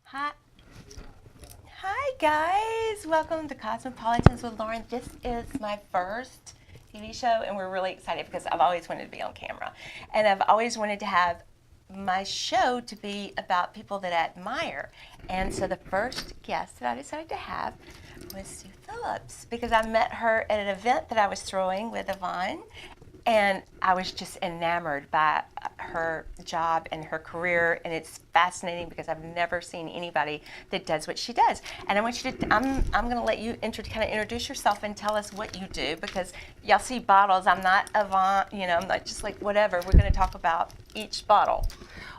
Hi, hi guys! Welcome to Cosmopolitans with Lauren. This is my first TV show, and we're really excited because I've always wanted to be on camera, and I've always wanted to have my show to be about people that I admire. And so the first guest that I decided to have was Sue Phillips because I met her at an event that I was throwing with Yvonne, and I was just enamored by her job and her career, and it's fascinating because I've never seen anybody that does what she does. And I want you to, I'm going to let you kind of introduce yourself and tell us what you do, because y'all see bottles. I'm not Avant, I'm not just like whatever. We're going to talk about each bottle.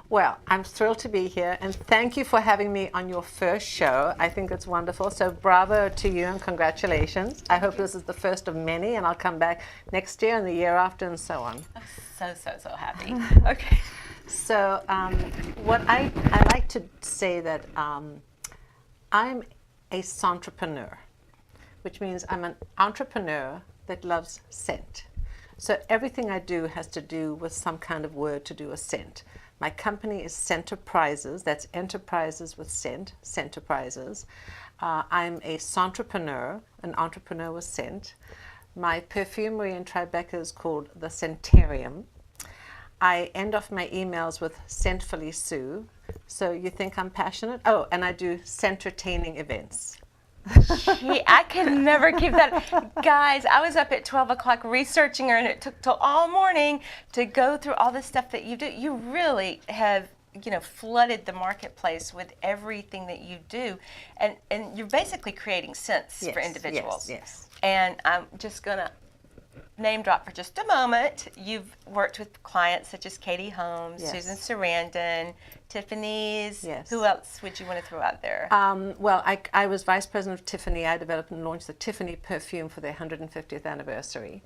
Well, I'm thrilled to be here, and thank you for having me on your first show. I think it's wonderful. So bravo to you and congratulations. I hope this is the first of many, and I'll come back next year and the year after and so on. I'm so happy. Okay. So what I like to say that I'm a entrepreneur, which means I'm an entrepreneur that loves scent. So everything I do has to do with some kind of word to do with scent. My company is Scenterprises. That's enterprises with scent, Scenterprises. I'm a entrepreneur, an entrepreneur with scent. My perfumery in Tribeca is called the Scentarium. I end off my emails with Scentfully Sue. So you think I'm passionate? Oh, and I do entertaining events. I can never keep that. Guys, I was up at 12 o'clock researching her, and it took till all morning to go through all the stuff that you do. You really have, flooded the marketplace with everything that you do. And you're basically creating scents for individuals. Yes. And I'm just going to name drop for just a moment. You've worked with clients such as Katie Holmes, Yes. Susan Sarandon, Tiffany's. Yes. Who else would you want to throw out there? Well, I was vice president of Tiffany. I developed and launched the Tiffany perfume for their 150th anniversary.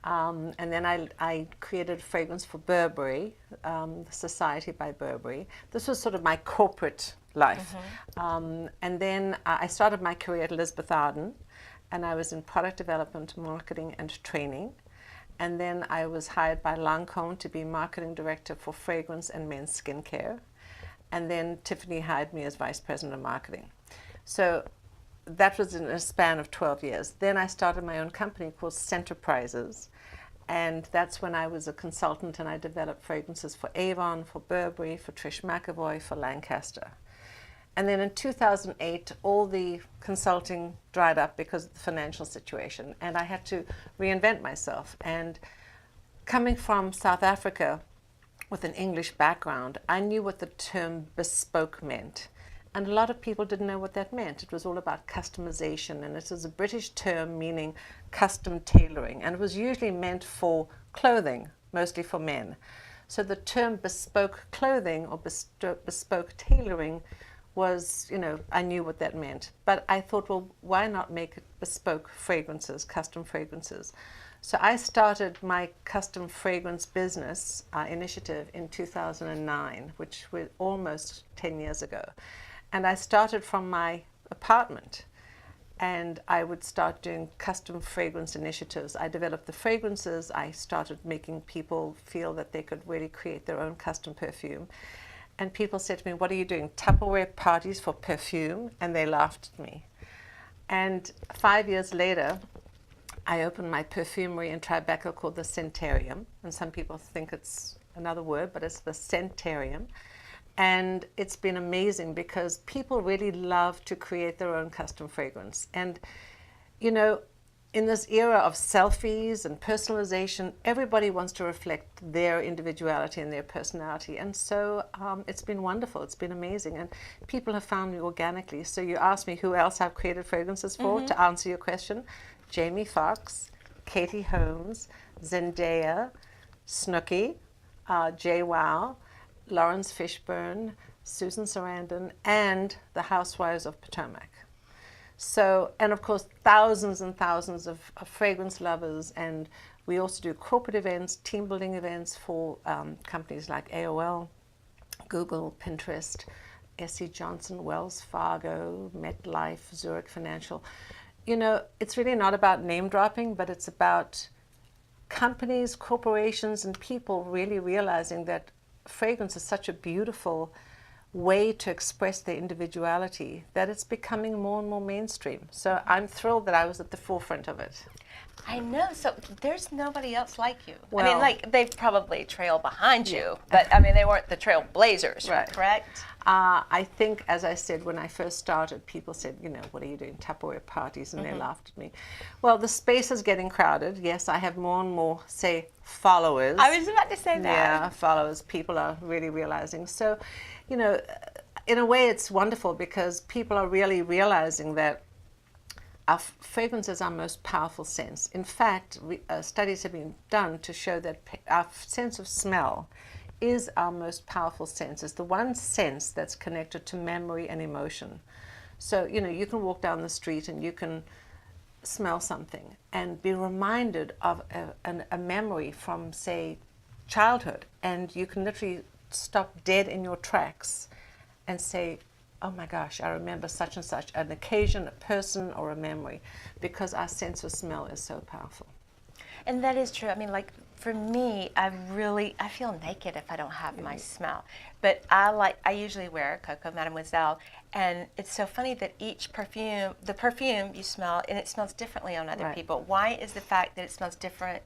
And then I created a fragrance for Burberry, the Society by Burberry. This was sort of my corporate life. And then I started my career at Elizabeth Arden, and I was in product development, marketing, and training. And then I was hired by Lancôme to be marketing director for fragrance and men's skincare. And then Tiffany hired me as vice president of marketing. So that was in a span of 12 years. Then I started my own company called Scenterprises. And that's when I was a consultant, and I developed fragrances for Avon, for Burberry, for Trish McEvoy, for Lancaster. And then in 2008, all the consulting dried up because of the financial situation, and I had to reinvent myself. And coming from South Africa with an English background, I knew what the term bespoke meant. And a lot of people didn't know what that meant. It was all about customization, and it is a British term meaning custom tailoring, and it was usually meant for clothing, mostly for men. So the term bespoke clothing or bespoke tailoring was, I knew what that meant. But I thought, well, why not make it bespoke fragrances, custom fragrances? So I started my custom fragrance business initiative in 2009, which was almost 10 years ago. And I started from my apartment, and I would start doing custom fragrance initiatives. I developed the fragrances. I started making people feel that they could really create their own custom perfume. And people said to me, what are you doing, Tupperware parties for perfume? And they laughed at me. And 5 years later, I opened my perfumery in Tribeca called the Scentarium. And some people think it's another word, but it's the Scentarium. And it's been amazing because people really love to create their own custom fragrance. And, in this era of selfies and personalization, everybody wants to reflect their individuality and their personality. And so it's been wonderful. It's been amazing. And people have found me organically. So you asked me who else I've created fragrances for. To answer your question, Jamie Foxx, Katie Holmes, Zendaya, Snooki, Jay Wow, Lawrence Fishburne, Susan Sarandon, and the Housewives of Potomac. So, and of course, thousands and thousands of fragrance lovers. And we also do corporate events, team building events for companies like AOL, Google, Pinterest, SC Johnson, Wells Fargo, MetLife, Zurich Financial. It's really not about name dropping, but it's about companies, corporations, and people really realizing that fragrance is such a beautiful way to express their individuality that it's becoming more and more mainstream. So I'm thrilled that I was at the forefront of it. I know. So there's nobody else like you. I Well- mean, like they probably trail behind Yeah. you, but I mean, they weren't the trailblazers, Right. correct? I think, as I said, when I first started, people said, you know, what are you doing, Tupperware parties? And they laughed at me. Well, the space is getting crowded. Yes, I have more and more, say, followers. I was about to say that. Yeah, followers. People are really realizing. So, you know, in a way, it's wonderful because people are really realizing that our fragrance is our most powerful sense. In fact, studies have been done to show that our sense of smell is our most powerful sense. It's the one sense that's connected to memory and emotion. So, you know, you can walk down the street and you can smell something and be reminded of a memory from, say, childhood. And you can literally stop dead in your tracks and say, oh my gosh, I remember such and such, an occasion, a person, or a memory, because our sense of smell is so powerful. And that is true. I mean, like for me, I feel naked if I don't have my smell. But I usually wear Coco Mademoiselle, and it's so funny that each perfume, the perfume you smell, and it smells differently on other Right. people. Why is the fact that it smells different,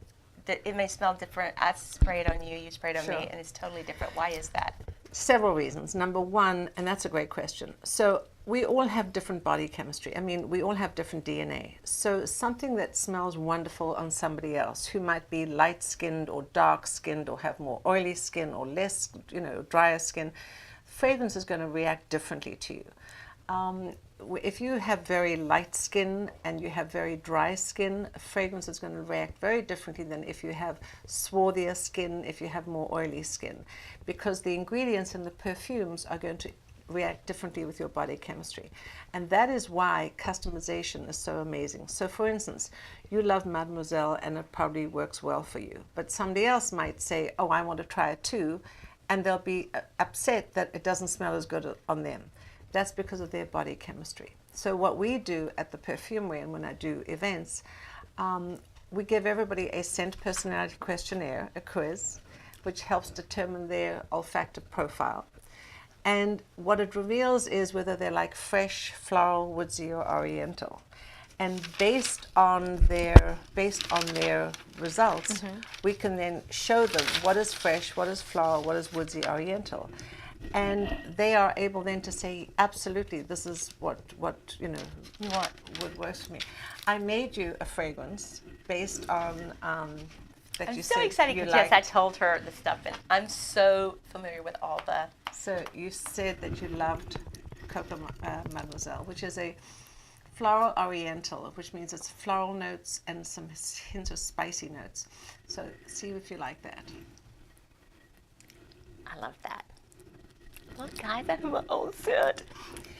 that it may smell different, I spray it on you, you spray it on Sure. me, and it's totally different? Why is that? Several reasons. Number one, and that's a great question. So we all have different body chemistry. I mean, we all have different DNA. So something that smells wonderful on somebody else who might be light-skinned or dark-skinned or have more oily skin or less, you know, drier skin, fragrance is going to react differently to you. If you have very light skin and you have very dry skin, fragrance is going to react very differently than if you have swarthier skin, if you have more oily skin, because the ingredients in the perfumes are going to react differently with your body chemistry. And that is why customization is so amazing. So for instance, you love Mademoiselle and it probably works well for you, but somebody else might say, oh, I want to try it too, and they'll be upset that it doesn't smell as good on them. That's because of their body chemistry. So what we do at the Perfumery and when I do events, we give everybody a scent personality questionnaire, a quiz, which helps determine their olfactive profile. And what it reveals is whether they're like fresh, floral, woodsy, or oriental. And based on their results, we can then show them what is fresh, what is floral, what is woodsy, oriental. And they are able then to say, absolutely, this is what you know You want. would work for me. I made you a fragrance based on that I'm you so said excited you because yes, I liked. told her the stuff, and I'm so familiar with all the. So you said that you loved Coco Mademoiselle, which is a floral oriental, which means it's floral notes and some hints of spicy notes. So see if you like that. I love that. Look, guys, I have my own scent.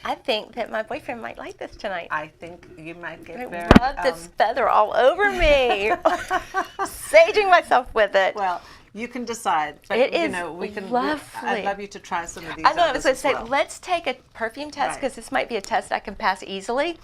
I think that my boyfriend might like this tonight. I think you might get I very. rub this feather all over me, saging myself with it. Well, you can decide. But, It you is know, we can. lovely. I'd love you to try some of these. I know, I was others going to as say, well. let's take a perfume test Right. because this might be a test I can pass easily,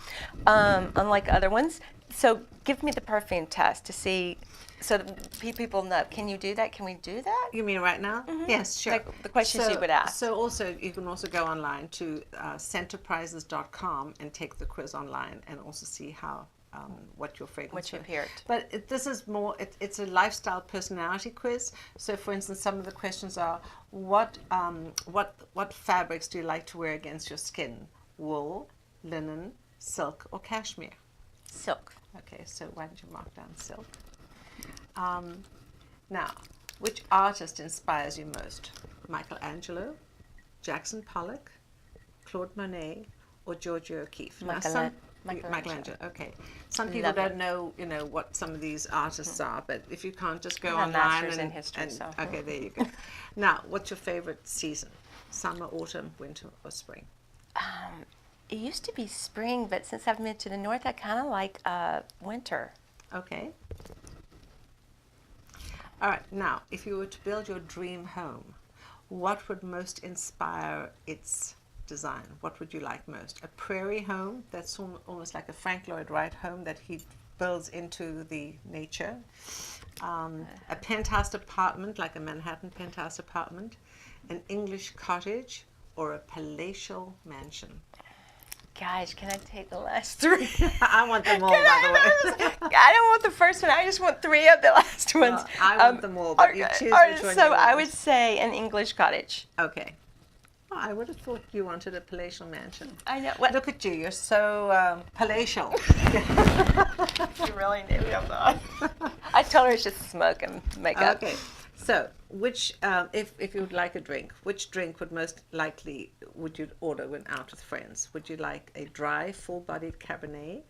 unlike other ones. So give me the perfume test to see, so that people know. Can you do that? Can we do that? You mean right now? Yes, sure. Like the questions you would ask. So also, you can also go online to centerprises.com and take the quiz online and also see how what your fragrance What you is. picked. But this is more, it's a lifestyle personality quiz. So for instance, some of the questions are, what fabrics do you like to wear against your skin? Wool, linen, silk, or cashmere? Silk. Okay, so why don't you mark down silk? Now, which artist inspires you most? Michelangelo, Jackson Pollock, Claude Monet, or Giorgio O'Keeffe? Now, Michelangelo. Okay. Some people Love it. don't know, you know, what some of these artists are, but if you can't, just go I'm a online master's and in history, so. okay, there you go. Now, what's your favorite season? Summer, autumn, winter, or spring? It used to be spring, but since I've moved to the north, I kind of like winter. Okay. All right. Now, if you were to build your dream home, what would most inspire its design? What would you like most? A prairie home that's almost like a Frank Lloyd Wright home that he builds into the nature. A penthouse apartment, like a Manhattan penthouse apartment. An English cottage, or a palatial mansion? Gosh, can I take the last three? I want them all, by the way. I don't want the first one. I just want three of the last ones. Well, I want them all, but you choose which one so you want. I would say an English cottage. Okay. Well, I would have thought you wanted a palatial mansion. I know. What? Look at you. You're so palatial. You really knew me. I'm not. I told her it's just smoke and makeup. Okay. So, which, if you would like a drink, which drink would you order when out with friends? Would you like a dry, full-bodied Cabernet,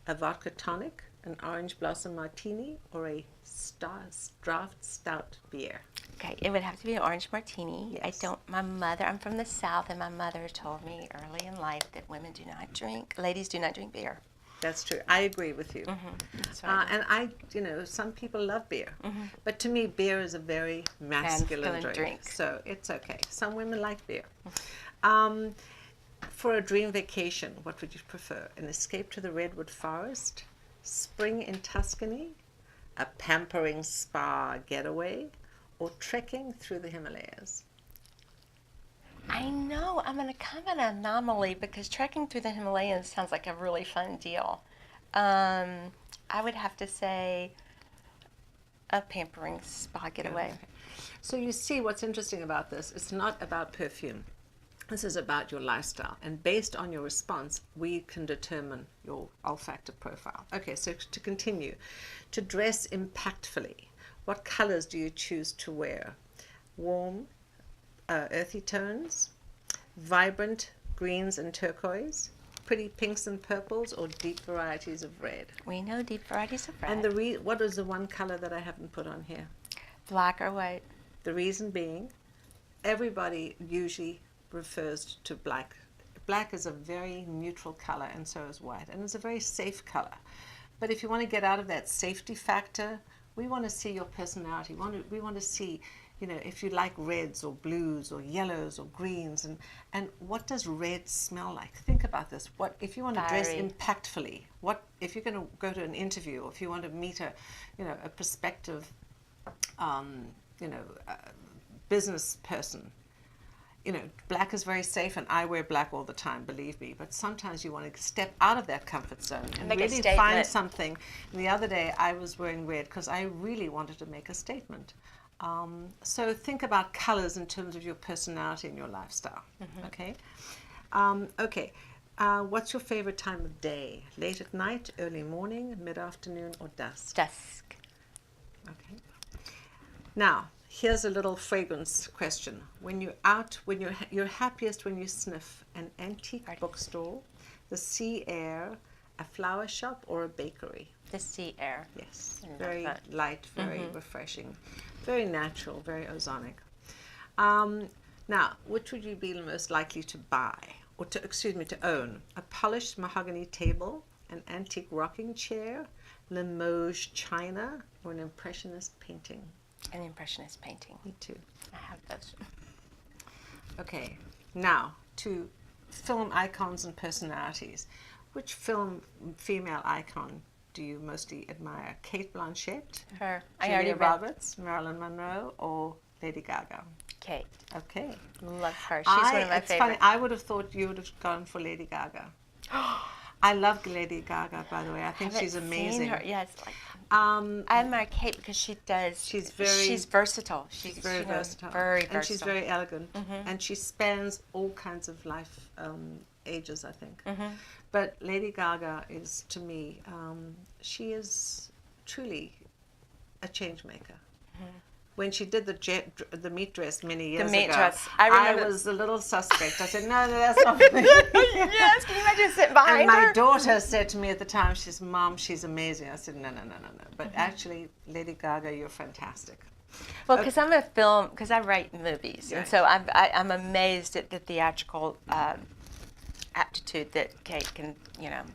a vodka tonic, an orange blossom martini, or a draft stout beer? Okay, it would have to be an orange martini. Yes. I'm from the South, and my mother told me early in life that ladies do not drink beer. That's true. I agree with you. That's right. And some people love beer, but to me, beer is a very masculine drink. So it's okay. Some women like beer. For a dream vacation, what would you prefer? An escape to the redwood forest, spring in Tuscany, a pampering spa getaway, or trekking through the Himalayas? I know I'm kind of an anomaly because trekking through the Himalayas sounds like a really fun deal. I would have to say a pampering spa getaway. Okay. So you see what's interesting about this, it's not about perfume. This is about your lifestyle. And based on your response, we can determine your olfactive profile. Okay, so to continue, to dress impactfully, what colors do you choose to wear? Warm, earthy tones, vibrant greens and turquoise, pretty pinks and purples, or deep varieties of red? We know deep varieties of red. And what is the one color that I haven't put on here? Black or white. The reason being, everybody usually refers to black. Black is a very neutral color, and so is white, and it's a very safe color. But if you want to get out of that safety factor, we want to see your personality. We want to see, if you like reds or blues or yellows or greens, and what does red smell like? Think about this. What if you want to dress impactfully? What if you're going to go to an interview, or if you want to meet a prospective, business person? Black is very safe, and I wear black all the time, believe me. But sometimes you want to step out of that comfort zone and really find something. And the other day, I was wearing red because I really wanted to make a statement. So think about colors in terms of your personality and your lifestyle. Okay. What's your favorite time of day? Late at night, early morning, mid-afternoon, or dusk? Dusk. Okay. Now, here's a little fragrance question. When you're out, you're happiest when you sniff an antique bookstore, the sea air, a flower shop, or a bakery? The sea air. Yes, very light, very refreshing, very natural, very ozonic. Now, which would you be most likely to buy, or to own? A polished mahogany table, an antique rocking chair, Limoges china, or an impressionist painting? An impressionist painting. Me too. I have those. Okay, now to film icons and personalities. Which female icon do you mostly admire? Kate Blanchett, Her. Julia Roberts, Marilyn Monroe, or Lady Gaga? Kate. Okay. Love her. She's one of my It's favorites. funny, I would have thought you would have gone for Lady Gaga. I love Lady Gaga, by the way. I think she's amazing. Seen her. Yes, I admire Kate because she's versatile. She's very versatile. Very versatile. And she's very elegant. And she spans all kinds of life ages, I think. But Lady Gaga is, to me, she is truly a change maker. When she did the meat dress many years ago, I was a little suspect. I said, no, that's not me. Yes, can you imagine sitting behind and her? my daughter said to me at the time, she said, Mom, she's amazing. I said, no. But actually, Lady Gaga, you're fantastic. Well, because I write movies, and so I'm amazed at the theatrical aptitude that Kate can,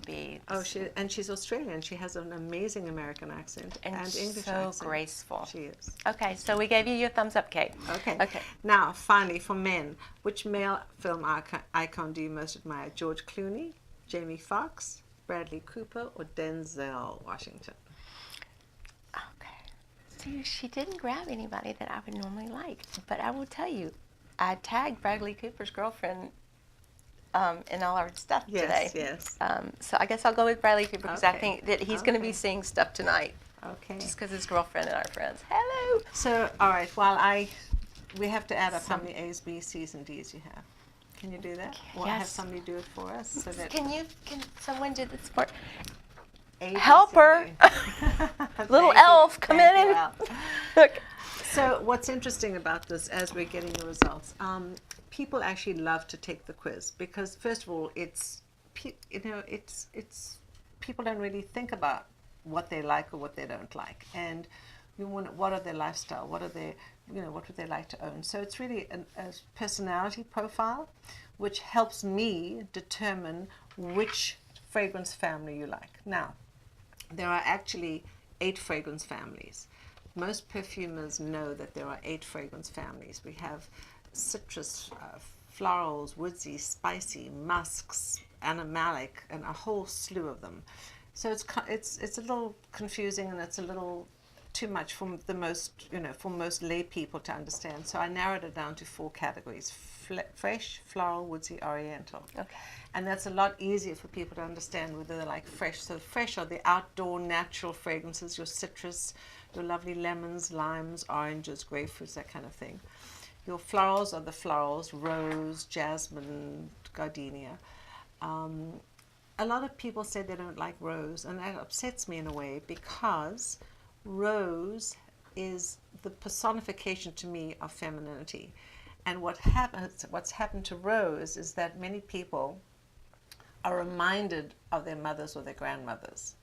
be. Oh, she's Australian. She has an amazing American accent and English so accent. graceful. She is. Okay, so we gave you your thumbs up, Kate. Okay. Okay. Now, finally, for men, which male film icon do you most admire? George Clooney, Jamie Foxx, Bradley Cooper, or Denzel Washington? Okay. See, she didn't grab anybody that I would normally like, but I will tell you, I tagged Bradley Cooper's girlfriend in all our stuff today. Yes. So I guess I'll go with Bradley Cooper because I Okay. think that he's going to be Okay. seeing stuff tonight. Okay. Just because his girlfriend and our friends. Hello. So, all right. We have to add up how many A's, B's, C's, and D's you have. Can you do that? Or have Yes. somebody do it for us? So that Can someone do this for? A, B, Help C, her. D. Little Thank you. elf, come Thank in you, and Al. look. So what's interesting about this, as we're getting the results, people actually love to take the quiz because, first of all, it's people don't really think about what they like or what they don't like, and what are their lifestyle, what would they like to own. So it's really a personality profile, which helps me determine which fragrance family you like. Now, there are actually 8 fragrance families. Most perfumers know that there are 8 fragrance families. We have citrus, florals, woodsy, spicy, musks, animalic, and a whole slew of them. So it's a little confusing and it's a little too much for most lay people to understand. So I narrowed it down to 4 categories: fresh, floral, woodsy, oriental. Okay. And that's a lot easier for people to understand whether they like fresh. So fresh are the outdoor natural fragrances, your citrus, your lovely lemons, limes, oranges, grapefruits, that kind of thing. Your florals are the florals, rose, jasmine, gardenia. A lot of people say they don't like rose, and that upsets me in a way because rose is the personification to me of femininity. And what's happened to rose is that many people are reminded of their mothers or their grandmothers.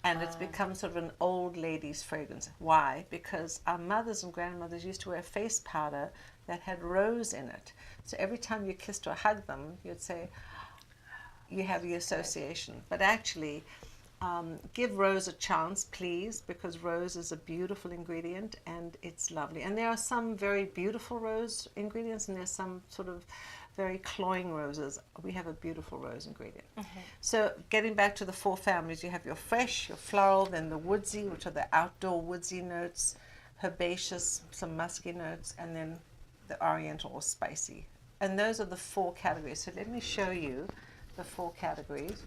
And it's become sort of an old lady's fragrance. Why? Because our mothers and grandmothers used to wear face powder that had rose in it. So every time you kissed or hugged them, you'd say, you have the association. But actually, give rose a chance, please, because rose is a beautiful ingredient and it's lovely. And there are some very beautiful rose ingredients and there's some sort of very cloying roses. We have a beautiful rose ingredient. Mm-hmm. So getting back to the 4 families, you have your fresh, your floral, then the woodsy, which are the outdoor woodsy notes, herbaceous, some musky notes, and then the oriental or spicy. And those are the 4 categories. So let me show you the 4 categories.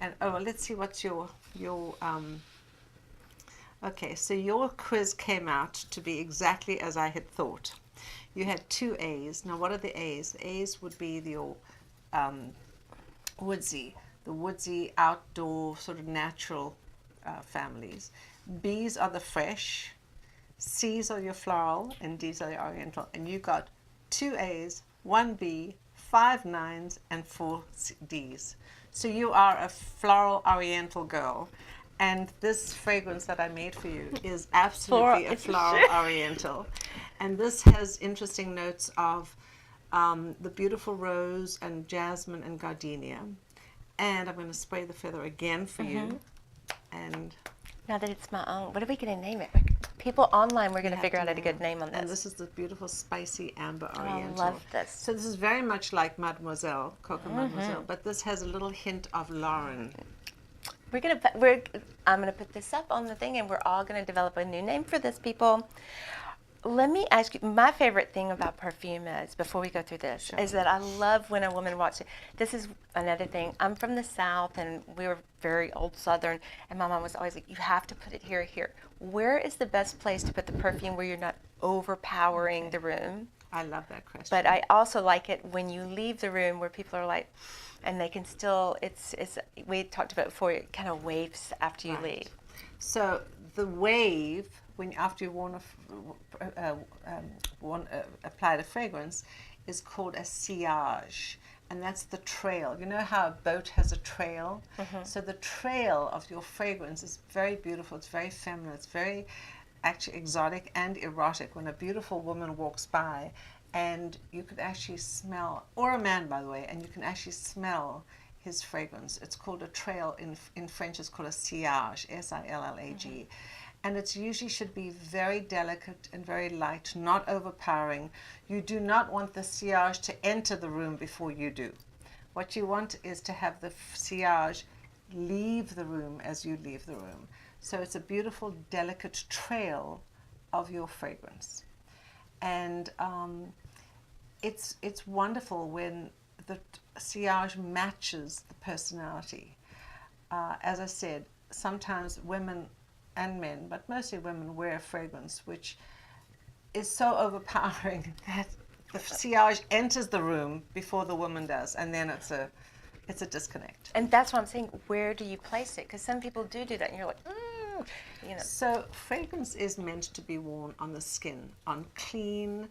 And let's see what's your okay, so your quiz came out to be exactly as I had thought. You had 2 A's. Now what are the A's? The A's would be your woodsy, the woodsy outdoor sort of natural families. B's are the fresh, C's are your floral, and D's are the oriental. And you got 2 A's, 1 B, 5 9s, and 4 D's. So you are a floral oriental girl. And this fragrance that I made for you is absolutely a floral oriental. And this has interesting notes of the beautiful rose and jasmine and gardenia. And I'm going to spray the feather again for you. And now that it's my own, what are we going to name it? People online, we're going to figure out a good name on this. And this is the beautiful spicy amber oriental. I love this. So this is very much like Mademoiselle, Coco Mademoiselle, but this has a little hint of Lauren. I'm gonna put this up on the thing, and we're all gonna develop a new name for this, people. Let me ask you, my favorite thing about perfume is, before we go through this, is that I love when a woman walks in. This is another thing. I'm from the South, and we were very old Southern, and my mom was always like, you have to put it here, here. Where is the best place to put the perfume where you're not overpowering the room? I love that question. But I also like it when you leave the room where people are like, and they can still, it's we talked about before, it kind of waves after you leave. So the wave, after you applied a fragrance, is called a sillage. And that's the trail. You know how a boat has a trail? Mm-hmm. So the trail of your fragrance is very beautiful. It's very feminine. It's very actually exotic and erotic when a beautiful woman walks by and you could actually smell, or a man by the way, and you can actually smell his fragrance. It's called a trail. In French it's called a sillage, S-I-L-L-A-G. Mm-hmm. And it usually should be very delicate and very light, not overpowering. You do not want the sillage to enter the room before you do. What you want is to have the sillage leave the room as you leave the room. So it's a beautiful, delicate trail of your fragrance. And it's wonderful when the sillage matches the personality. As I said, sometimes women and men, but mostly women, wear a fragrance which is so overpowering that the sillage enters the room before the woman does, and then it's a disconnect. And that's what I'm saying. Where do you place it? Because some people do that, and you're like, you know. So fragrance is meant to be worn on the skin, on clean,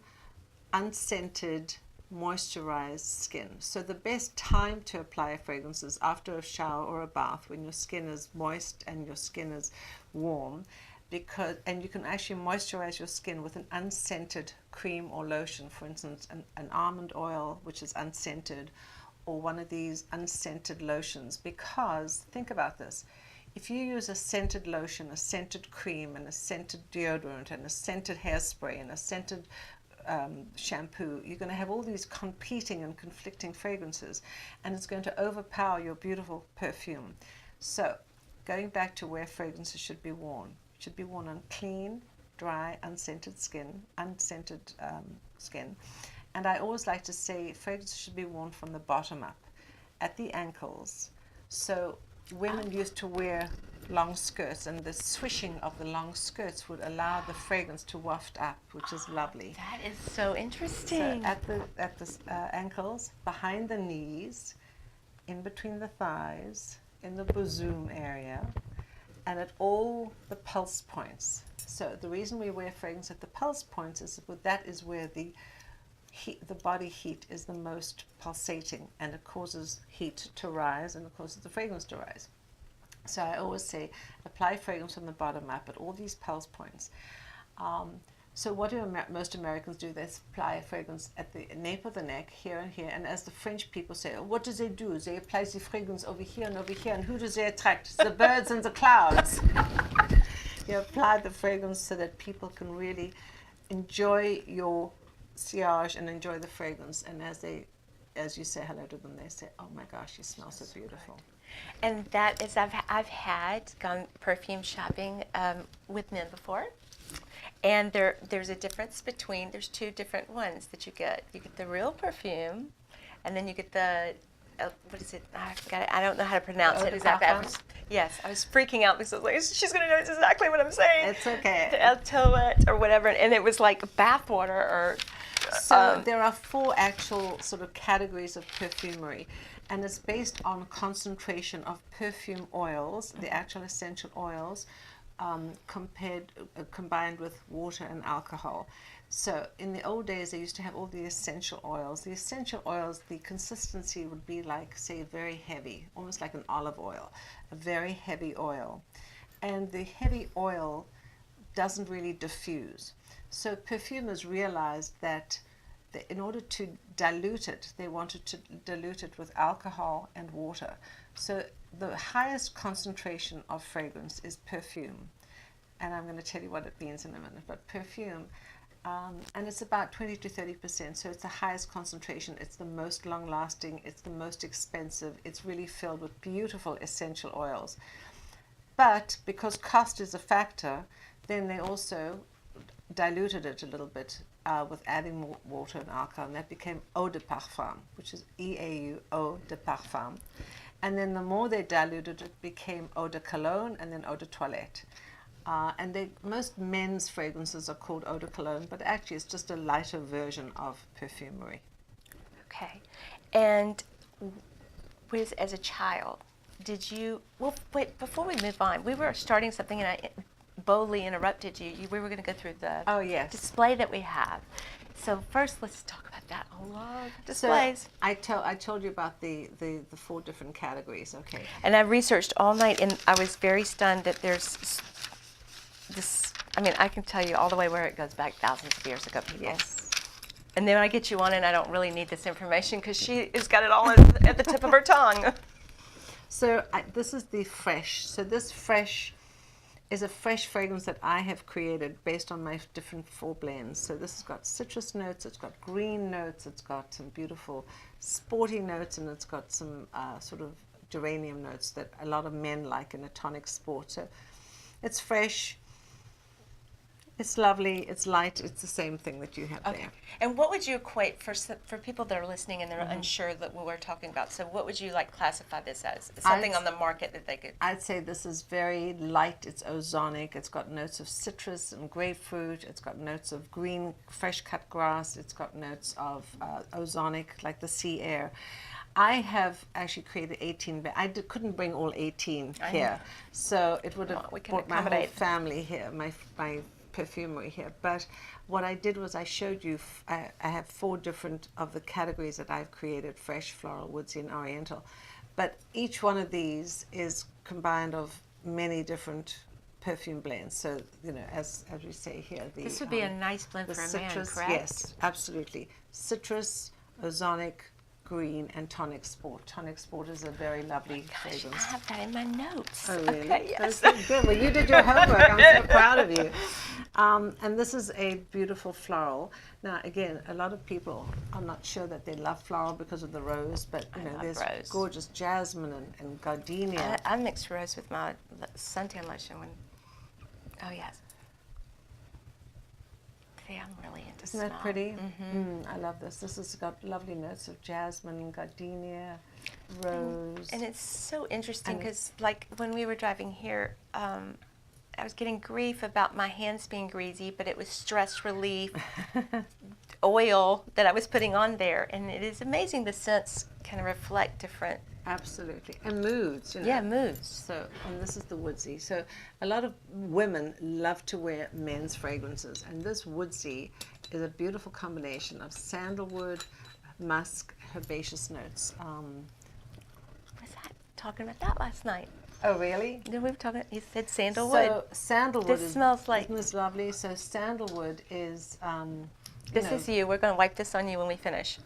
unscented, moisturized skin. So the best time to apply a fragrance is after a shower or a bath, when your skin is moist and your skin is warm, and you can actually moisturize your skin with an unscented cream or lotion, for instance an almond oil which is unscented, or one of these unscented lotions. Because think about this, if you use a scented lotion, a scented cream, and a scented deodorant, and a scented hairspray, and a scented shampoo, you're going to have all these competing and conflicting fragrances, and it's going to overpower your beautiful perfume. So going back to where fragrances should be worn, it should be worn on clean, dry, unscented skin. And I always like to say fragrances should be worn from the bottom up, at the ankles. So women used to wear long skirts, and the swishing of the long skirts would allow the fragrance to waft up, which is lovely. That is so interesting. So at the ankles, behind the knees, in between the thighs, in the bosom area, and at all the pulse points. So the reason we wear fragrance at the pulse points is that is where the body heat is the most pulsating, and it causes heat to rise, and it causes the fragrance to rise. So I always say apply fragrance from the bottom up at all these pulse points. So what do most Americans do? They apply a fragrance at the nape of the neck, here and here, and as the French people say, what do? They apply the fragrance over here, and who do they attract? The birds and the clouds. You apply the fragrance so that people can really enjoy your sillage and enjoy the fragrance, and as you say hello to them, they say, oh my gosh, you smell so beautiful. And that is, I've gone perfume shopping with men before, and there's a difference between, there's two different ones that you get. You get the real perfume, and then you get the what is it? I forgot it. I don't know how to pronounce it exactly. I was freaking out because I was like, she's going to know exactly what I'm saying. It's okay. The Altoet or whatever, and it was like bath water or. So there are 4 actual sort of categories of perfumery, and it's based on concentration of perfume oils, the actual essential oils, combined with water and alcohol. So in the old days, they used to have all the essential oils. The essential oils, the consistency would be like, say, very heavy, almost like an olive oil, a very heavy oil. And the heavy oil doesn't really diffuse. So perfumers realized that in order to dilute it, they wanted to dilute it with alcohol and water. So the highest concentration of fragrance is perfume. And I'm going to tell you what it means in a minute. But perfume, and it's about 20 to 30%. So it's the highest concentration. It's the most long-lasting. It's the most expensive. It's really filled with beautiful essential oils. But because cost is a factor, then they also diluted it a little bit with adding more water and alcohol, and that became eau de parfum, which is EAU, eau de parfum. And then the more they diluted it, became eau de cologne, and then eau de toilette. And most men's fragrances are called eau de cologne, but actually it's just a lighter version of perfumery. Okay. And as a child, did you, well, wait, before we move on, we were starting something and I boldly interrupted you. We were going to go through the display that we have. So first, let's talk about that. I love displays. So I told you about the 4 different categories, okay. And I researched all night, and I was very stunned that there's this, I mean, I can tell you all the way where it goes back thousands of years ago, people. Yes. And then I get you on, and I don't really need this information because she has got it all at the tip of her tongue. So this is the fresh. So this fresh is a fresh fragrance that I have created based on my different 4 blends. So this has got citrus notes, it's got green notes, it's got some beautiful sporty notes, and it's got some sort of geranium notes that a lot of men like in a tonic sport. So it's fresh, It's lovely. It's light. It's the same thing that you have Okay. there. And what would you equate for people that are listening and they're Mm-hmm. unsure that what we're talking about? So what would you like classify this as? Something on the market that they could. I'd say this is very light. It's ozonic. It's got notes of citrus and grapefruit. It's got notes of green, fresh cut grass. It's got notes of ozonic, like the sea air. I have actually created 18, but couldn't bring all 18 here. So it would have Well, we can brought my whole accommodate. family here, my perfumery here. But what I did was I showed you, I have 4 different of the categories that I've created: fresh, floral, woodsy, and oriental. But each one of these is combined of many different perfume blends. So, you know, as we say here, This would be a nice blend the for a citrus, man, correct? yes, absolutely. Citrus, ozonic, green, and tonic sport. Tonic sport is a very lovely Gosh, I fragrance. have that in my notes. Oh, really? Okay, yes. That's good. Well, you did your homework. I'm so proud of you. And this is a beautiful floral. Now, again, a lot of people are not sure that they love floral because of the rose, but you know, love there's rose. gorgeous jasmine and gardenia. I mixed rose with my suntan lotion when. Oh yes. See, I'm really into Isn't that smell. pretty? I love this. This has got lovely notes of jasmine, gardenia, rose. And it's so interesting And because, like, when we were driving here, I was getting grief about my hands being greasy, but it was stress relief oil that I was putting on there. And it is amazing the scents can reflect different, Absolutely. And moods, you know. yeah, moods. So, and this is the woodsy. So, a lot of women love to wear men's fragrances, and this woodsy is a beautiful combination of sandalwood, musk, herbaceous notes. Was I talking about that last night? Oh, really? Then we were talking, you said sandalwood. So, sandalwood This smells like- isn't this lovely? So, sandalwood is. This is you. We're going to wipe this on you when we finish.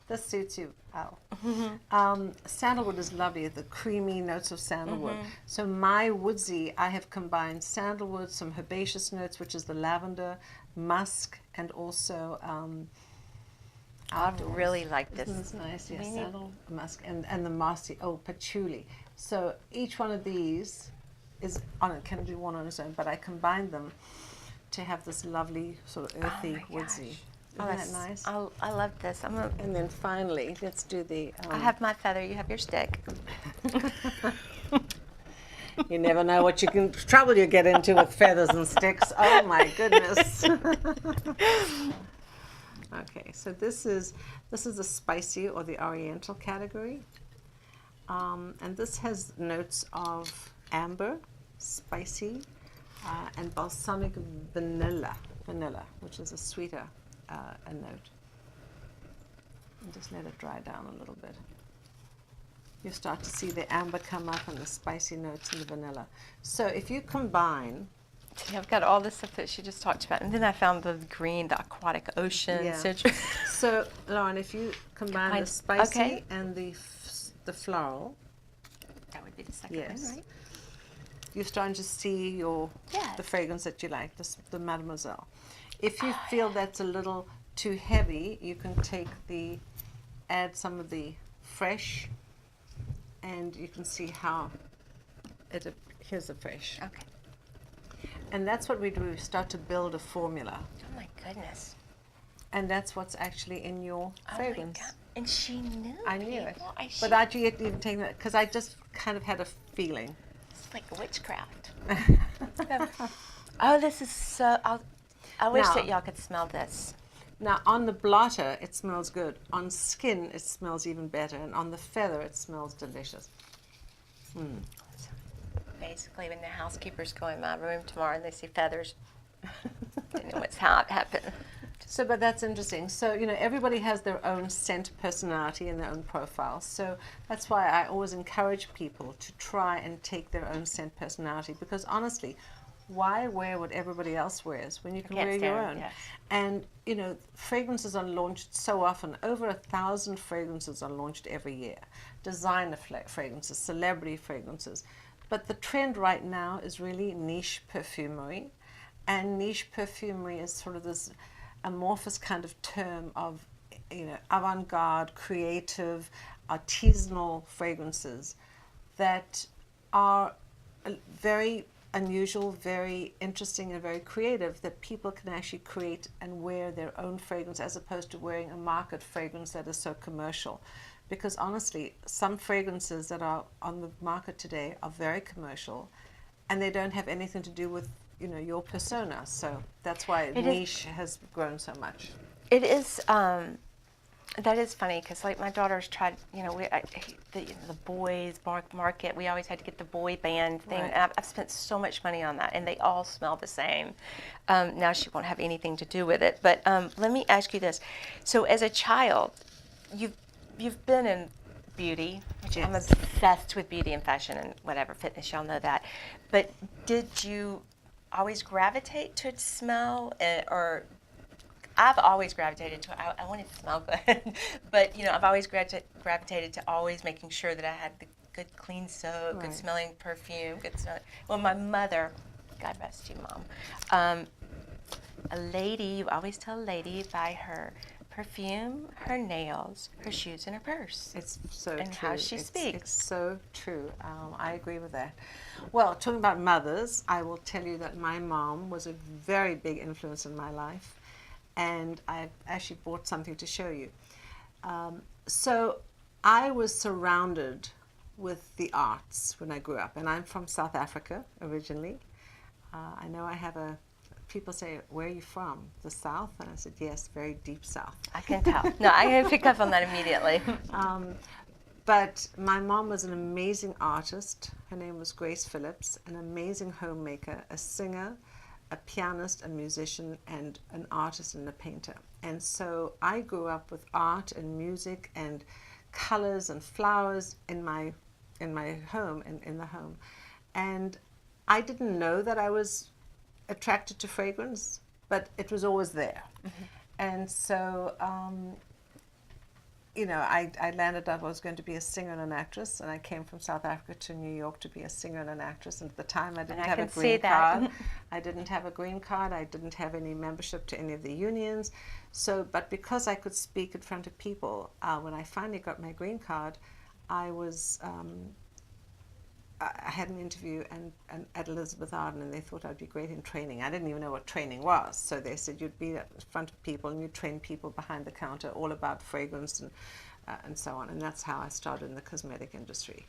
This suits you. Oh. Sandalwood is lovely, the creamy notes of sandalwood. So my woodsy, I have combined sandalwood, some herbaceous notes, which is the lavender, musk, and also I really like Isn't this. this nice? Yes, We need- sandal, musk, and the mossy, patchouli. So each one of these is on it, can do one on its own, but I combine them to have this lovely sort of earthy my woodsy. gosh. Isn't that nice? I love this. And then finally, let's do the. I have my feather. You have your stick. You never know what trouble you get into with feathers and sticks. Oh my goodness. Okay, so this is the spicy or the oriental category, and this has notes of amber, spicy, and balsamic vanilla, which is a sweeter a note. And just let it dry down a little bit. You start to see the amber come up and the spicy notes and the vanilla. So if you combine, See, I've got all this stuff that she just talked about, and then I found the green, the aquatic ocean, Yeah. citrus. so Lauren, if you combine Combine- the spicy okay. and the floral, That would be the second yes, one, right? you're starting to see Yes. the fragrance that you like, the Mademoiselle. If you feel that's a little too heavy, you can add some of the fresh, and you can see how here's the fresh. Okay. And that's what we do. We start to build a formula. Oh my goodness. And that's what's actually in your Oh fragrance. my God. And she knew. I knew it. people. Without you even taking that, because I just kind of had a feeling. It's like witchcraft. Oh, this is so. I wish Now- that y'all could smell this. Now, on the blotter, it smells good. On skin, it smells even better. And on the feather, it smells delicious. Basically, when the housekeepers go in my room tomorrow and they see feathers, they know what's how it happened. So, but that's interesting. So, you know, everybody has their own scent personality and their own profile. So that's why I always encourage people to try and take their own scent personality, because honestly, why wear what everybody else wears when you can can't wear your stand it, own? yes. And, you know, fragrances are launched so often. Over 1,000 fragrances are launched every year. Designer fragrances, celebrity fragrances. But the trend right now is really niche perfumery. And niche perfumery is sort of this amorphous kind of term of, you know, avant-garde, creative, artisanal fragrances that are very unusual, very interesting, and very creative that people can actually create and wear their own fragrance as opposed to wearing a market fragrance that is so commercial. Because honestly, some fragrances that are on the market today are very commercial, and they don't have anything to do with your persona. So that's why niche has grown so much. It is. That is funny because like my daughters tried. The boys market. We always had to get the boy band thing. Right. And I've spent so much money on that, and they all smell the same. Now she won't have anything to do with it. But let me ask you this: so as a child, you've been in beauty, which I'm obsessed with beauty and fashion and whatever fitness. Y'all know that. But did you always gravitate to smell, or I've always gravitated to I want to smell good, but I've always gravitated to always making sure that I had the good clean soap, Right. good smelling perfume, good smelling. Well, my mother, God rest you, Mom, a lady. You always tell a lady by her perfume, her nails, her shoes, and her purse. It's so and true. how she speaks. It's so true. I agree with that. Well, talking about mothers, I will tell you that my mom was a very big influence in my life. And I've actually brought something to show you. So I was surrounded with the arts when I grew up. And I'm from South Africa originally. I know I have people say, where are you from? The South? And I said, yes, very deep South. I can tell. No, I can pick up on that immediately. But my mom was an amazing artist. Her name was Grace Phillips, an amazing homemaker, a singer, a pianist, a musician, and an artist and a painter. And so I grew up with art and music and colors and flowers in my home, in the home. And I didn't know that I was attracted to fragrance, but it was always there. Mm-hmm. And so I landed up, I was going to be a singer and an actress, and I came from South Africa to New York to be a singer and an actress. And at the time, I didn't have a green card. I didn't have a green card. I didn't have any membership to any of the unions. But because I could speak in front of people, when I finally got my green card, I had an interview and at Elizabeth Arden, and they thought I'd be great in training. I didn't even know what training was. So they said you'd be in front of people and you'd train people behind the counter all about fragrance and so on. And that's how I started in the cosmetic industry.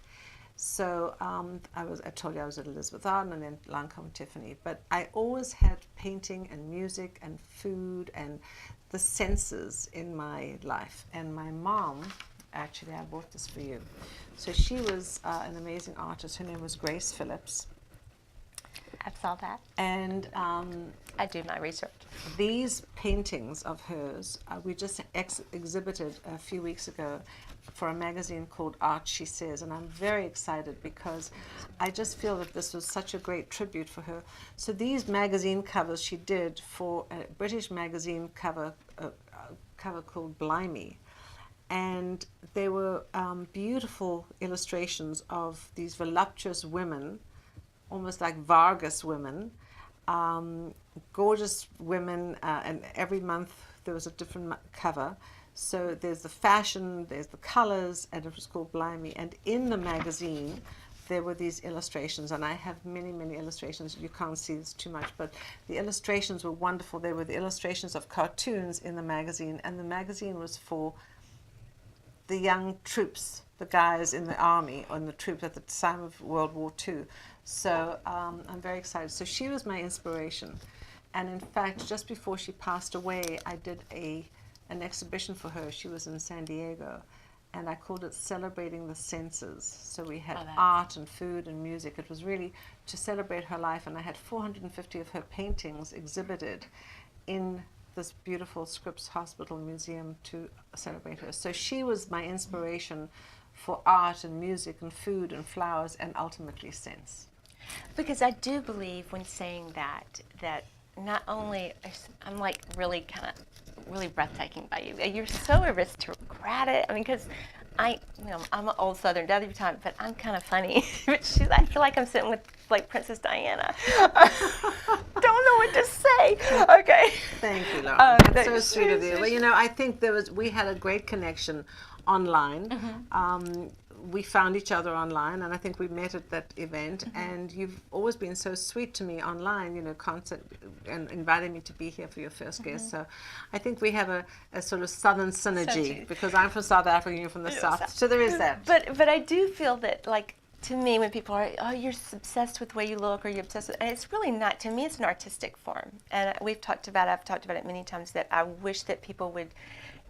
So I told you I was at Elizabeth Arden and then Lancome Tiffany. But I always had painting and music and food and the senses in my life. And my mom, actually, I bought this for you. So she was an amazing artist. Her name was Grace Phillips. I saw that. And I do my research. These paintings of hers, we just exhibited a few weeks ago for a magazine called Art She Says. And I'm very excited because I just feel that this was such a great tribute for her. So these magazine covers she did for a British magazine cover called Blimey. And they were beautiful illustrations of these voluptuous women, almost like Vargas women, gorgeous women, and every month there was a different cover. So there's the fashion, there's the colors, and it was called Blimey. And in the magazine, there were these illustrations, and I have many, many illustrations. You can't see this too much, but the illustrations were wonderful. They were the illustrations of cartoons in the magazine, and the magazine was for the young troops, the guys in the army, or in the troops at the time of World War II. So I'm very excited. So she was my inspiration. And in fact, just before she passed away, I did an exhibition for her. She was in San Diego. And I called it Celebrating the Senses. So we had art and food and music. It was really to celebrate her life. And I had 450 of her paintings exhibited in this beautiful Scripps Hospital Museum to celebrate her. So she was my inspiration for art and music and food and flowers and ultimately sense. Because I do believe when saying that not only I'm like really breathtaking by you. You're so aristocratic. I mean, because I'm an old Southern debutante, but I'm kind of funny. I feel like I'm sitting with like Princess Diana. Don't know what to say. Okay. Thank you, Laura. That's so sweet of you. Well, I think we had a great connection online. Mm-hmm. we found each other online, and I think we met at that event. And you've always been so sweet to me online, you know, constant, and inviting me to be here for your first guest. So I think we have a sort of southern synergy, because I'm from South Africa and you're from the South. So there is that. But I do feel that, like, to me, when people are, oh, you're obsessed with the way you look, or you're obsessed with, and it's really not. To me, it's an artistic form. And I've talked about it many times, that I wish that people would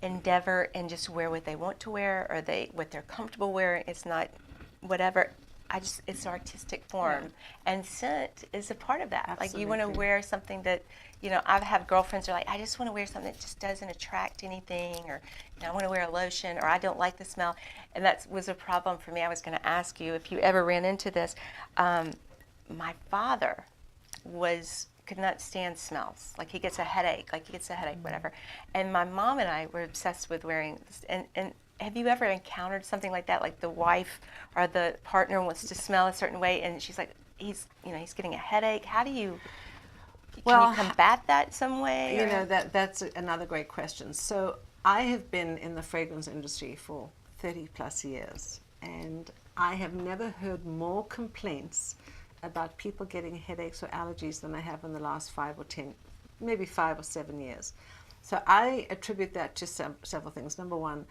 endeavor and just wear what they want to wear, or what they're comfortable wearing. It's not whatever. It's artistic form. And scent is a part of that. Absolutely. Like, you want to wear something that, you know, I have girlfriends who are like, I just want to wear something that just doesn't attract anything, or, you know, I want to wear a lotion, or I don't like the smell. And that was a problem for me. I was going to ask you if you ever ran into this. My father could not stand smells. Like, he gets a headache, whatever. And my mom and I were obsessed with wearing this. And have you ever encountered something like that? Like, the wife or the partner wants to smell a certain way, and she's like, he's getting a headache. How do you, can you combat that some way? You know, that's another great question. So I have been in the fragrance industry for 30 plus years, and I have never heard more complaints about people getting headaches or allergies than I have in the last 5 or 10, maybe 5 or 7 years. So I attribute that to several things. Number one,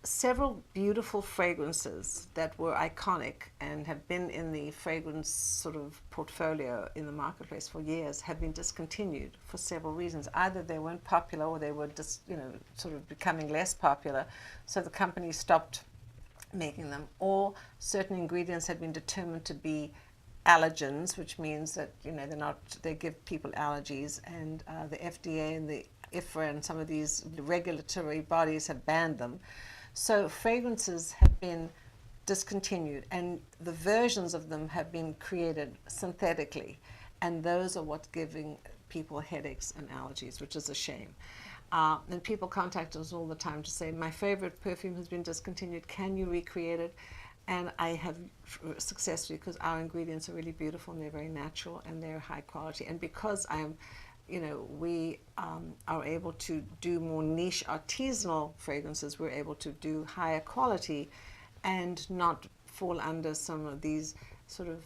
several beautiful fragrances that were iconic and have been in the fragrance sort of portfolio in the marketplace for years have been discontinued for several reasons. Either they weren't popular, or they were just, you know, sort of becoming less popular, so the company stopped making them, or certain ingredients had been determined to be allergens, which means that, you know, they give people allergies, and the FDA and the IFRA and some of these regulatory bodies have banned them. So fragrances have been discontinued, and the versions of them have been created synthetically, and those are what's giving people headaches and allergies, which is a shame. And people contact us all the time to say, my favorite perfume has been discontinued, can you recreate it? And I have successfully, because our ingredients are really beautiful, and they're very natural, and they're high quality. And because we are able to do more niche artisanal fragrances, we're able to do higher quality and not fall under some of these sort of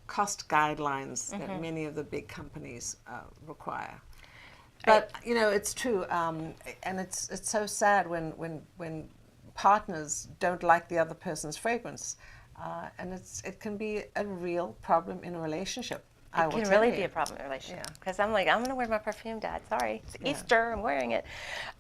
cost guidelines that many of the big companies require. But, you know, it's true, and it's so sad when partners don't like the other person's fragrance, and it can be a real problem in a relationship. It can really be a problem in a relationship, because I'm like, I'm going to wear my perfume, Dad. Sorry, it's Easter. I'm wearing it.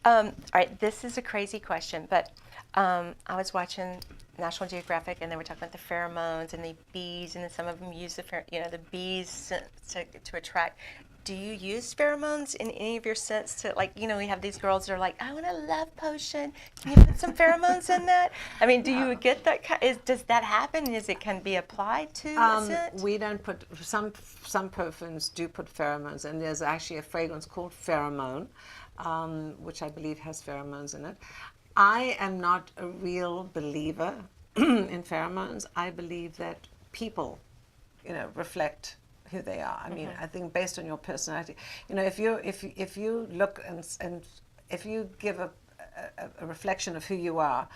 All right, this is a crazy question, but I was watching National Geographic, and they were talking about the pheromones and the bees, and then some of them use the bees to attract. Do you use pheromones in any of your scents to, like, you know, we have these girls that are like, I want a love potion. Can you put some pheromones in that? I mean, do you get that? Does that happen? Can be applied to a scent? We don't put, some perfumes do put pheromones, and there's actually a fragrance called Pheromone, which I believe has pheromones in it. I am not a real believer in pheromones. I believe that people, you know, reflect who they are. I mean, I think based on your personality, you know, if you look and if you give a reflection of who you are,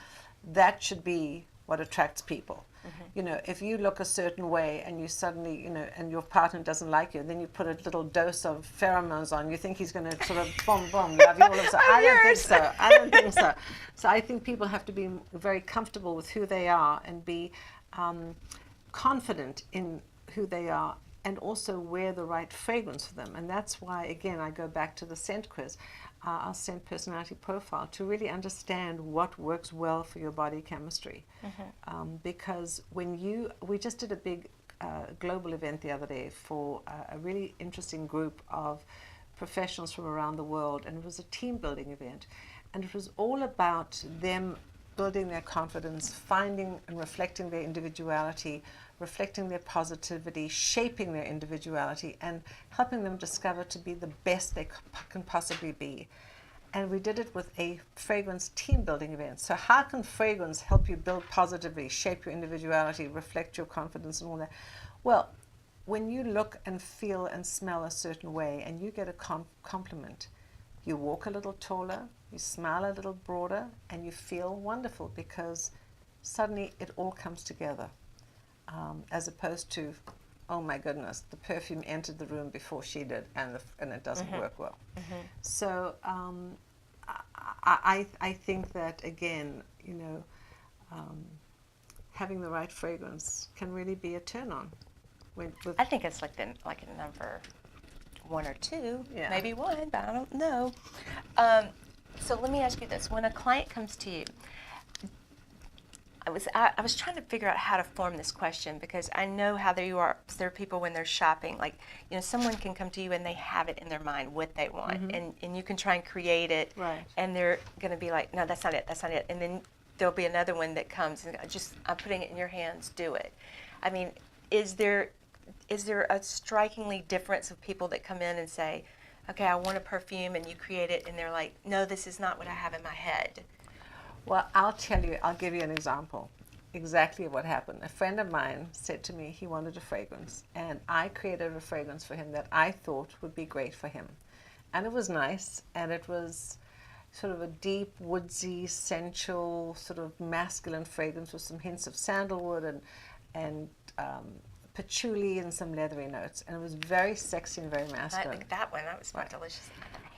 that should be what attracts people. You know, if you look a certain way and you suddenly, you know, and your partner doesn't like you, then you put a little dose of pheromones on, you think he's going to sort of boom, boom, love you all of a sudden. I don't think so. So I think people have to be very comfortable with who they are, and be confident in who they are, and also wear the right fragrance for them. And that's why, again, I go back to the scent quiz, our scent personality profile, to really understand what works well for your body chemistry. Because we just did a big global event the other day for a really interesting group of professionals from around the world, and it was a team building event. And it was all about them building their confidence, finding and reflecting their individuality, reflecting their positivity, shaping their individuality, and helping them discover to be the best they can possibly be. And we did it with a fragrance team building event. So how can fragrance help you build positively, shape your individuality, reflect your confidence and all that? Well, when you look and feel and smell a certain way, and you get a compliment, you walk a little taller, you smile a little broader, and you feel wonderful, because suddenly it all comes together, as opposed to, oh my goodness, the perfume entered the room before she did, and it doesn't work well. So I think that, again, having the right fragrance can really be a turn on. I think it's like a number 1 or 2, Yeah. maybe 1, but I don't know. So let me ask you this: when a client comes to you, I was trying to figure out how to form this question, because I know how there are people when they're shopping, like, someone can come to you and they have it in their mind what they want, and you can try and create it, Right. and they're going to be like, no, that's not it, and then there'll be another one that comes and I'm putting it in your hands, do it. I mean, is there a strikingly difference of people that come in and say, okay, I want a perfume, and you create it, and they're like, no, this is not what I have in my head? Well, I'll give you an example. Exactly what happened. A friend of mine said to me he wanted a fragrance, and I created a fragrance for him that I thought would be great for him. And it was nice, and it was sort of a deep, woodsy, sensual, sort of masculine fragrance with some hints of sandalwood and patchouli and some leathery notes. And it was very sexy and very masculine. I think that one, that was my delicious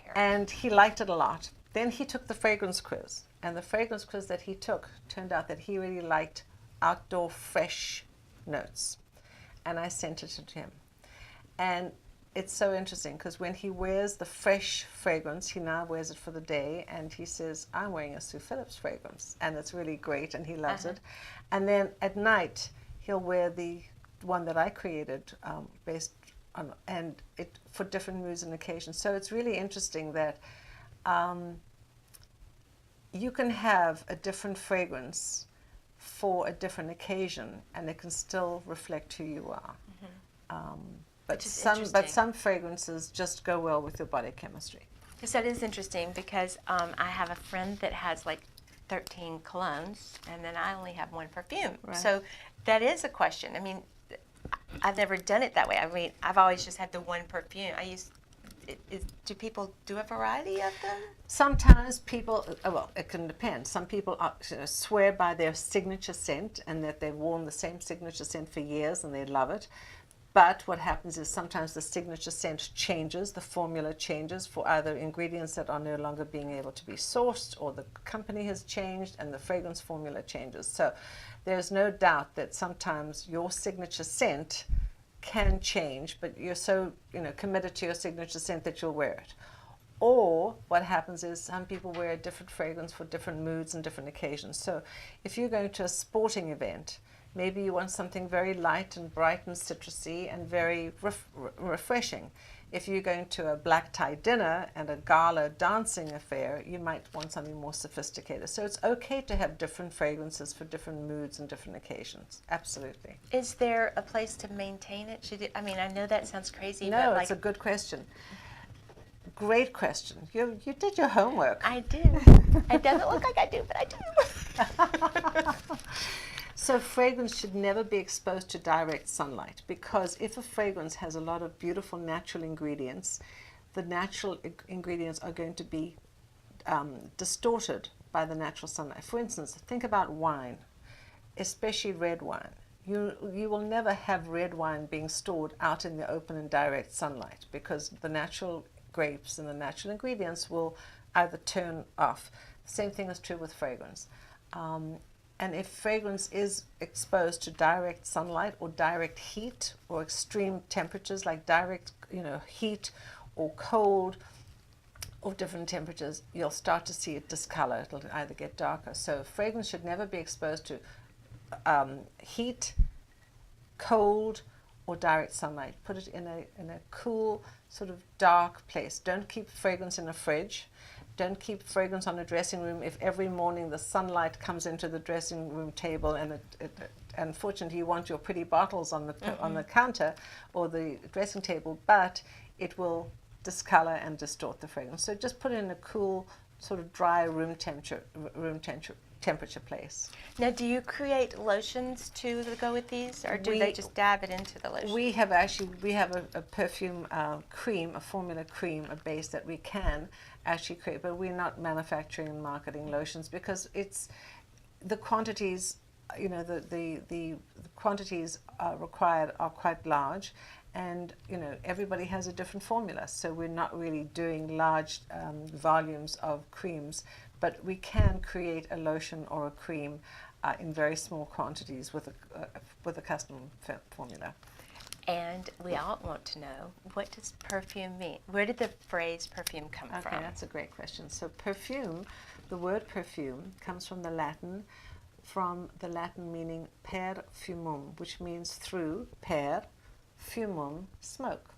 hair. And he liked it a lot. Then he took the fragrance quiz, and the fragrance quiz that he took turned out that he really liked outdoor fresh notes. And I sent it to him. And it's so interesting, because when he wears the fresh fragrance, he now wears it for the day, and he says, I'm wearing a Sue Phillips fragrance, and it's really great, and he loves it. And then at night, he'll wear the one that I created based on, and it for different moods and occasions. So it's really interesting that you can have a different fragrance for a different occasion, and it can still reflect who you are. But some fragrances just go well with your body chemistry. Yes, that is interesting, because I have a friend that has like 13 colognes, and then I only have 1 perfume. Right. So that is a question. I mean, I've never done it that way. I mean, I've always just had the 1 perfume. Do people do a variety of them? Sometimes people, well, it can depend. Some people swear by their signature scent, and that they've worn the same signature scent for years and they love it. But what happens is sometimes the signature scent changes, the formula changes for either ingredients that are no longer being able to be sourced, or the company has changed and the fragrance formula changes. So there's no doubt that sometimes your signature scent can change, but you're so committed to your signature scent that you'll wear it. Or what happens is some people wear a different fragrance for different moods and different occasions. So if you're going to a sporting event, maybe you want something very light and bright and citrusy and very refreshing. If you're going to a black tie dinner and a gala dancing affair, you might want something more sophisticated. So it's okay to have different fragrances for different moods and different occasions. Absolutely. Is there a place to maintain it? I mean, I know that sounds crazy. No, but it's a good question. Great question. You did your homework. I do. It doesn't look like I do, but I do. So fragrance should never be exposed to direct sunlight, because if a fragrance has a lot of beautiful natural ingredients, the natural ingredients are going to be distorted by the natural sunlight. For instance, think about wine, especially red wine. You will never have red wine being stored out in the open in direct sunlight, because the natural grapes and the natural ingredients will either turn off. The same thing is true with fragrance. And if fragrance is exposed to direct sunlight or direct heat or extreme temperatures, like direct heat or cold or different temperatures, you'll start to see it discolor. It'll either get darker. So fragrance should never be exposed to heat, cold, or direct sunlight. Put it in a cool, sort of dark place. Don't keep fragrance in a fridge. Don't keep fragrance on a dressing room if every morning the sunlight comes into the dressing room table, and unfortunately you want your pretty bottles on the counter or the dressing table, but it will discolor and distort the fragrance. So just put it in a cool, sort of dry room temperature place. Now, do you create lotions too that go with these, or do they just dab it into the lotion? We have a perfume cream, a formula cream, a base that we can actually create, but we're not manufacturing and marketing lotions, because the quantities the quantities required are quite large, and everybody has a different formula. So we're not really doing large volumes of creams, but we can create a lotion or a cream in very small quantities with a custom formula. And we all want to know, what does perfume mean? Where did the phrase perfume come from? Okay, that's a great question. So perfume, the word perfume comes from the Latin meaning per fumum, which means through, per, fumum, smoke.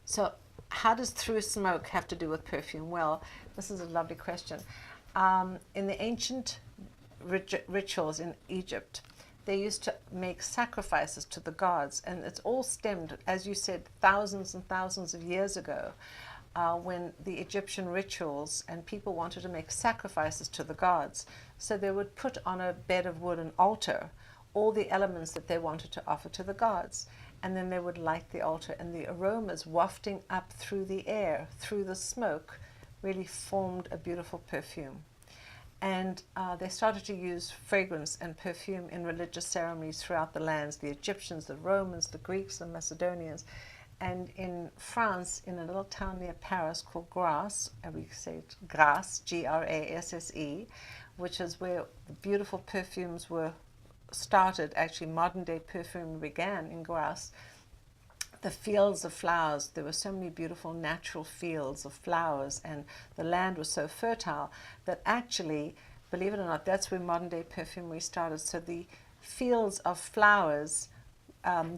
So how does through smoke have to do with perfume? Well, this is a lovely question. In the ancient rituals in Egypt, they used to make sacrifices to the gods, and it's all stemmed, as you said, thousands and thousands of years ago, when the Egyptian rituals and people wanted to make sacrifices to the gods. So they would put on a bed of wood an altar, all the elements that they wanted to offer to the gods, and then they would light the altar, and the aromas wafting up through the air, through the smoke, really formed a beautiful perfume. And they started to use fragrance and perfume in religious ceremonies throughout the lands, the Egyptians, the Romans, the Greeks, the Macedonians. And in France, in a little town near Paris called Grasse, and we say it Grasse, Grasse, which is where the beautiful perfumes were started. Actually, modern day perfume began in Grasse. The fields of flowers, there were so many beautiful natural fields of flowers, and the land was so fertile that actually, believe it or not, that's where modern day perfumery started. So the fields of flowers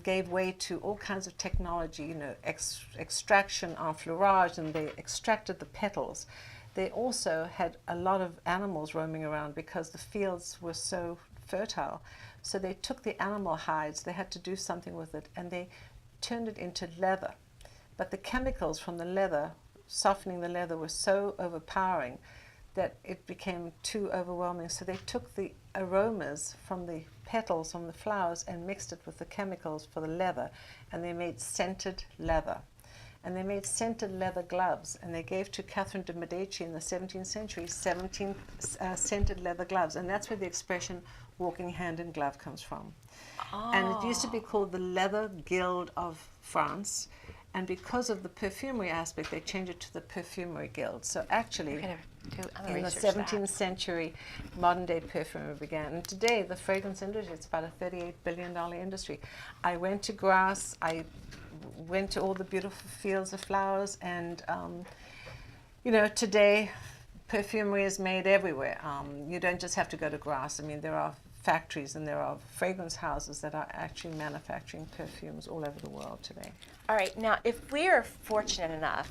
gave way to all kinds of technology, extraction, enfleurage, and they extracted the petals. They also had a lot of animals roaming around because the fields were so fertile. So they took the animal hides, they had to do something with it, and they turned it into leather. But the chemicals from the leather, softening the leather, were so overpowering that it became too overwhelming. So they took the aromas from the petals, from the flowers, and mixed it with the chemicals for the leather, and they made scented leather. And they made scented leather gloves, and they gave to Catherine de Medici in the 17th century 17 scented leather gloves, and that's where the expression walking hand in glove comes from. Oh. And it used to be called the Leather Guild of France, and because of the perfumery aspect, they changed it to the Perfumery Guild. So actually, in the 17th century, modern day perfumery began. And today, the fragrance industry, it's about a $38 billion industry. I went to Grasse, I went to all the beautiful fields of flowers, and today, perfumery is made everywhere. You don't just have to go to Grasse. I mean, there are factories and there are fragrance houses that are actually manufacturing perfumes all over the world today. All right, now if you were fortunate enough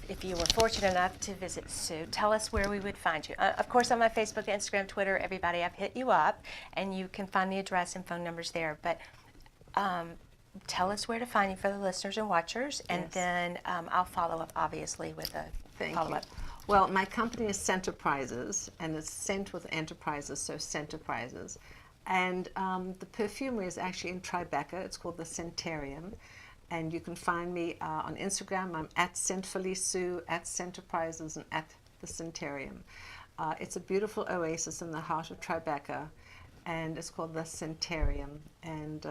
to visit Sue, tell us where we would find you. Of course, on my Facebook, Instagram, Twitter, everybody, I've hit you up, and you can find the address and phone numbers there. But tell us where to find you for the listeners and watchers, and yes. Then I'll follow up, obviously, with a follow-up. Well, my company is Centerprises, and it's Scent with Enterprises, so Centerprises. And the perfumery is actually in Tribeca. It's called the Scentarium. And you can find me on Instagram. I'm at @ScentFullySue, at Centerprises, and at the Scentarium. It's a beautiful oasis in the heart of Tribeca, and it's called the Scentarium. And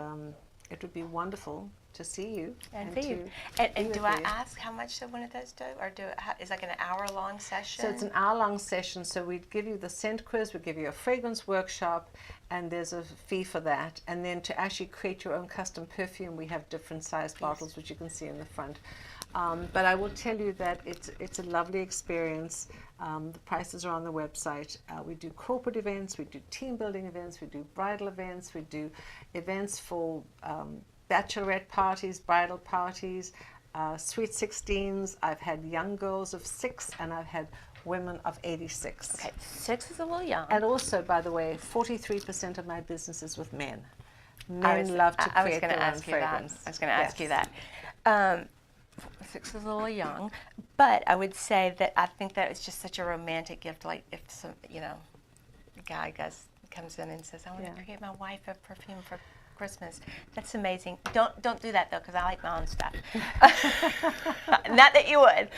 it would be wonderful to see you. And for you. And do I ask how much one of those do? Or is like an hour-long session? So it's an hour-long session. So we'd give you the scent quiz, we'd give you a fragrance workshop, and there's a fee for that. And then to actually create your own custom perfume, we have different sized bottles, which you can see in the front. But I will tell you that it's a lovely experience. The prices are on the website. We do corporate events, we do team building events, we do bridal events, we do events for bachelorette parties, bridal parties, sweet 16s. I've had young girls of 6, and I've had women of 86. Okay, 6 is a little young. And also, by the way, 43% of my business is with men. Men love to create their own fragrance. I was going to ask you that. 6 is a little young, but I would say that I think that it's just such a romantic gift. Like if some, a guy comes in and says, "I want to create my wife a perfume for Christmas. That's amazing. Don't do that though, because I like my own stuff. Not that you would.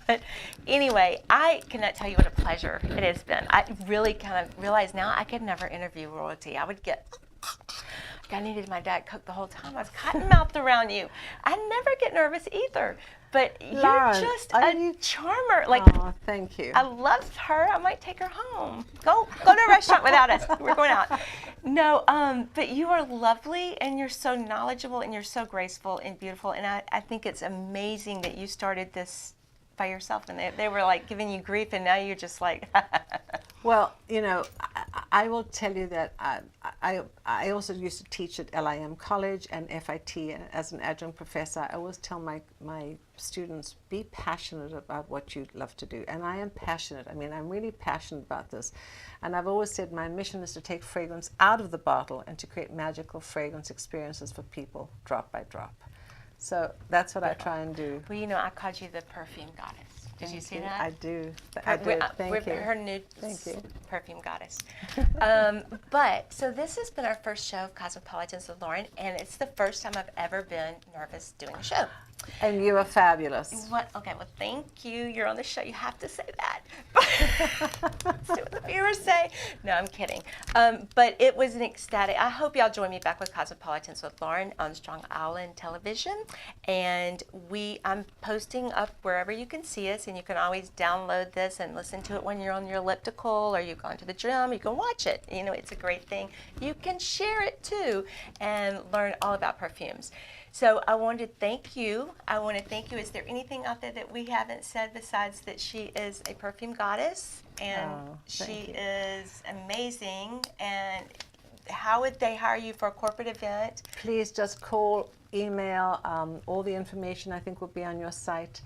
But anyway, I cannot tell you what a pleasure it has been. I really kind of realize now I could never interview royalty. I would get. I needed my Diet Coke the whole time. I was cotton-mouthed around you. I never get nervous either. But Lauren, you're just a charmer. Like, oh, thank you. I love her. I might take her home. Go to a restaurant without us. We're going out. No, but you are lovely, and you're so knowledgeable, and you're so graceful and beautiful. And I think it's amazing that you started this by yourself, and they were like giving you grief, and now you're just like. Well, you know, I will tell you that I also used to teach at LIM College and FIT as an adjunct professor. I always tell my students, be passionate about what you love to do. And I am passionate. I mean, I'm really passionate about this. And I've always said my mission is to take fragrance out of the bottle and to create magical fragrance experiences for people, drop by drop. So that's what I try and do. Well, you know, I called you the perfume goddess. Did you see that? I do. I did. Thank you. Her new Thank you. perfume goddess. But so this has been our first show of Cosmopolitans with Lauren, and it's the first time I've ever been nervous doing a show. And you are fabulous. What? Okay, well, thank you. You're on the show. You have to say that. Let's see what the viewers say. No, I'm kidding. But it was an ecstatic. I hope y'all join me back with Cosmopolitans with Lauren on Strong Island Television. And I'm posting up wherever you can see us, and you can always download this and listen to it when you're on your elliptical or you've gone to the gym. You can watch it. You know, it's a great thing. You can share it too and learn all about perfumes. So I wanted to thank you. Is there anything out there that we haven't said besides that she is a perfume goddess and she is amazing? And how would they hire you for a corporate event? Please just call, email. All the information I think will be on your site.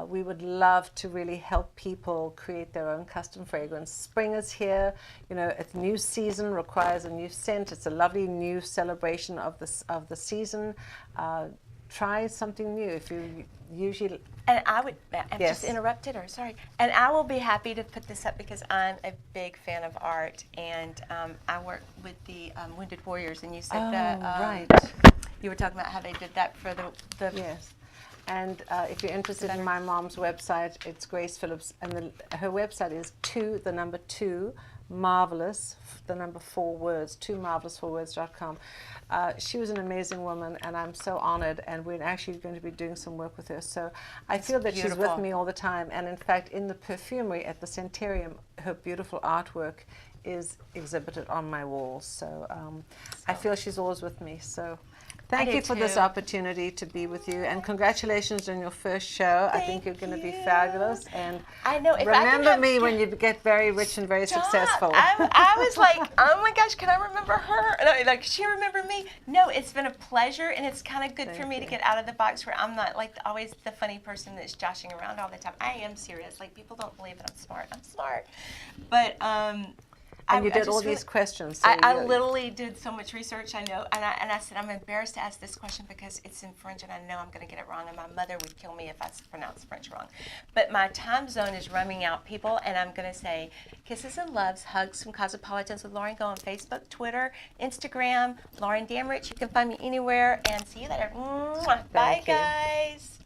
We would love to really help people create their own custom fragrance. Spring is here. You know, a new season requires a new scent. It's a lovely new celebration of the season. Try something new. If you usually. And I just interrupted her. Sorry. And I will be happy to put this up because I'm a big fan of art, and I work with the Wounded Warriors. And you said that right. You were talking about how they did that for the yes. And if you're interested in my mom's website, it's Grace Phillips, and her website is 2 marvelous, 4 words, 2marvelous4words.com. She was an amazing woman, and I'm so honored, and we're actually going to be doing some work with her. So I feel that she's with me all the time, and in fact, in the perfumery at the Centenarium, her beautiful artwork is exhibited on my walls. So I feel she's always with me. So. Thank you for this opportunity to be with you, and congratulations on your first show. I think you're going to be fabulous, and I know. Remember me when you get very rich and very successful. I was like, oh my gosh, can I remember her? And like, she remember me? No, it's been a pleasure, and it's kind of good for me to get out of the box where I'm not like always the funny person that's joshing around all the time. I am serious. Like, people don't believe that I'm smart. I'm smart, but And you did all these questions. So I literally did so much research, I know, and I said, I'm embarrassed to ask this question because it's in French and I know I'm going to get it wrong, and my mother would kill me if I pronounced French wrong. But my time zone is running out, people, and I'm going to say kisses and loves, hugs from Cosmopolitans with Lauren. Go on Facebook, Twitter, Instagram, Lauren Damrich. You can find me anywhere, and see you later. Bye, guys.